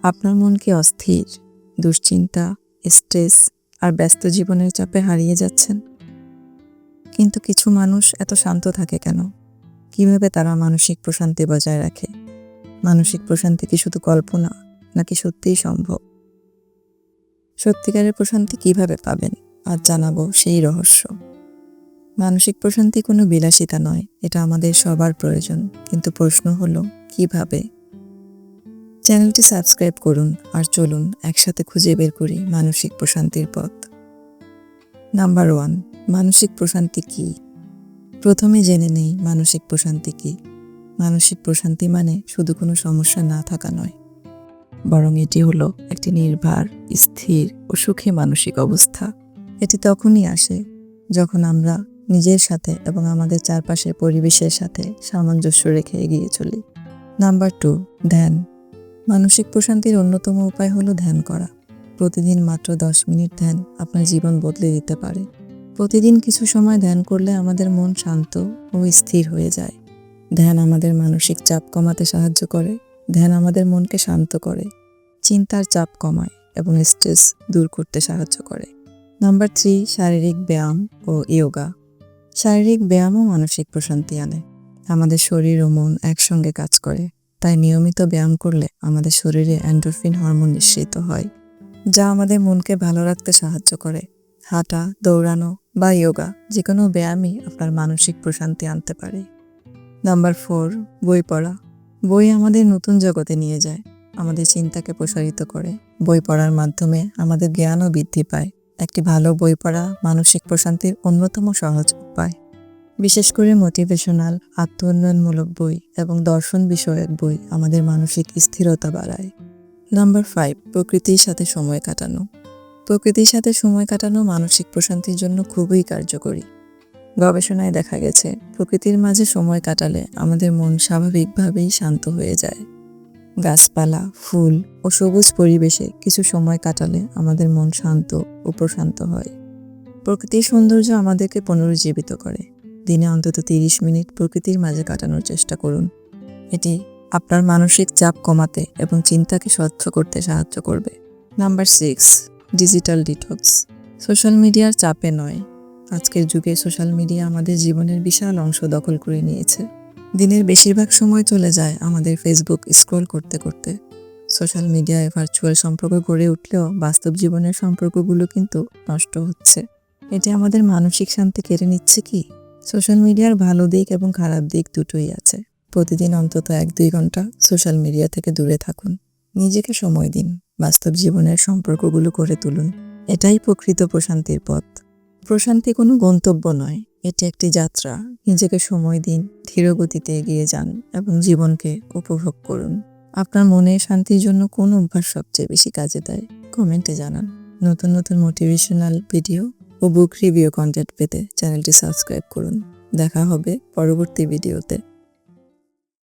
আপনার মন কি অস্থির, দুশ্চিন্তা, স্ট্রেস আর ব্যস্ত জীবনের চাপে হারিয়ে যাচ্ছেন? কিন্তু কিছু মানুষ এত শান্ত থাকে কেন? কিভাবে তারা মানসিক প্রশান্তি বজায় রাখে? মানসিক প্রশান্তি কি শুধু কল্পনা, নাকি সত্যিই সম্ভব? সত্যিকারের প্রশান্তি কিভাবে পাবেন, আজ জানাবো সেই রহস্য। মানসিক প্রশান্তি কোনো বিলাসিতা নয়, এটা আমাদের সবার প্রয়োজন। কিন্তু প্রশ্ন হলো, কিভাবে? চ্যানেলটি সাবস্ক্রাইব করুন আর চলুন একসাথে খুঁজে বের করি মানসিক প্রশান্তির পথ। নাম্বার 1, মানসিক প্রশান্তি কি? প্রথমে জেনে নেই মানসিক প্রশান্তি কি। মানসিক প্রশান্তি মানে শুধু কোনো সমস্যা না থাকা নয়, বরং এটি হলো একটি নির্ভর, স্থির ও সুখী মানসিক অবস্থা। এটি তখনই আসে যখন আমরা নিজের সাথে এবং আমাদের চারপাশের পরিবেশের সাথে সামঞ্জস্য রেখে এগিয়ে চলি। নাম্বার 2, ধ্যান। মানসিক প্রশান্তির অন্যতম উপায় হলো ধ্যান করা। প্রতিদিন মাত্র 10 মিনিট ধ্যান আপনার জীবন বদলে দিতে পারে। প্রতিদিন কিছু সময় ধ্যান করলে আমাদের মন শান্ত ও স্থির হয়ে যায়। ধ্যান আমাদের মানসিক চাপ কমাতে সাহায্য করে। ধ্যান আমাদের মনকে শান্ত করে, চিন্তার চাপ কমায় এবং স্ট্রেস দূর করতে সাহায্য করে। নাম্বার 3, শারীরিক ব্যায়াম ও যোগা। শারীরিক ব্যায়ামও মানসিক প্রশান্তি আনে। আমাদের শরীর ও মন একসঙ্গে কাজ করে, তাই নিয়মিত ব্যায়াম করলে আমাদের শরীরে এন্ডোরফিন হরমোন নিঃসৃত হয়, যা আমাদের মনকে ভালো রাখতে সাহায্য করে। হাঁটা, দৌড়ানো বা যোগা, যে কোনো ব্যায়ামই আপনার মানসিক প্রশান্তি আনতে পারে। নাম্বার 4, বই পড়া। বই আমাদের নতুন জগতে নিয়ে যায়, আমাদের চিন্তাকে প্রসারিত করে। বই পড়ার মাধ্যমে আমাদের জ্ঞানও বৃদ্ধি পায়। একটি ভালো বই পড়া মানসিক প্রশান্তির অন্যতম সহজ উপায়। বিশেষ করে মোটিভেশনাল, আত্ম-উন্নয়নমূলক বই এবং দর্শন বিষয়ক বই আমাদের মানসিক স্থিরতা বাড়ায়। নাম্বার 5, প্রকৃতির সাথে সময় কাটানো। প্রকৃতির সাথে সময় কাটানো মানসিক প্রশান্তির জন্য খুবই কার্যকরী। গবেষণায় দেখা গেছে, প্রকৃতির মাঝে সময় কাটালে আমাদের মন স্বাভাবিকভাবেই শান্ত হয়ে যায়। গাছপালা, ফুল ও সবুজ পরিবেশে কিছু সময় কাটালে আমাদের মন শান্ত ও প্রশান্ত হয়। প্রকৃতির সৌন্দর্য আমাদেরকে পুনরুজ্জীবিত করে। দিনে অন্তত 30 মিনিট প্রকৃতির মাঝে কাটানোর চেষ্টা করুন। এটি আপনার মানসিক চাপ কমাতে এবং চিন্তাকে স্বচ্ছ করতে সাহায্য করবে। Number 6, digital detox. সোশ্যাল মিডিয়ার চাপে নয়, আজকের যুগে সোশ্যাল মিডিয়া আমাদের জীবনের বিশাল অংশ দখল করে নিয়েছে। দিনের বেশিরভাগ সময় চলে যায় আমাদের ফেসবুক স্ক্রল করতে করতে। সোশ্যাল মিডিয়ায় ভার্চুয়াল সম্পর্ক গড়ে উঠলেও বাস্তব জীবনের সম্পর্কগুলো কিন্তু নষ্ট হচ্ছে। এটি আমাদের মানসিক শান্তি কেড়ে নিচ্ছে কি? সোশ্যাল মিডিয়ার ভালো দিক এবং খারাপ দিক দুটোই আছে। প্রতিদিন অন্তত 1-2 ঘন্টা সোশ্যাল মিডিয়া থেকে দূরে থাকুন। নিজেকে সময় দিন, বাস্তব জীবনের সম্পর্কগুলো গড়ে তুলুন। এটাই প্রকৃত প্রশান্তির পথ। প্রশান্তি কোনো গন্তব্য নয়, এটি একটি যাত্রা। নিজেকে সময় দিন, ধীর গতিতে এগিয়ে যান এবং জীবনকে উপভোগ করুন। আপনার মনের শান্তির জন্য কোন অভ্যাস সবচেয়ে বেশি কাজে দেয়? কমেন্টে জানান। নতুন নতুন মোটিভেশনাল ভিডিও ও বুক রিভিউ কন্টেন্ট পেতে চ্যানেলটি সাবস্ক্রাইব করুন। দেখা হবে পরবর্তী ভিডিওতে।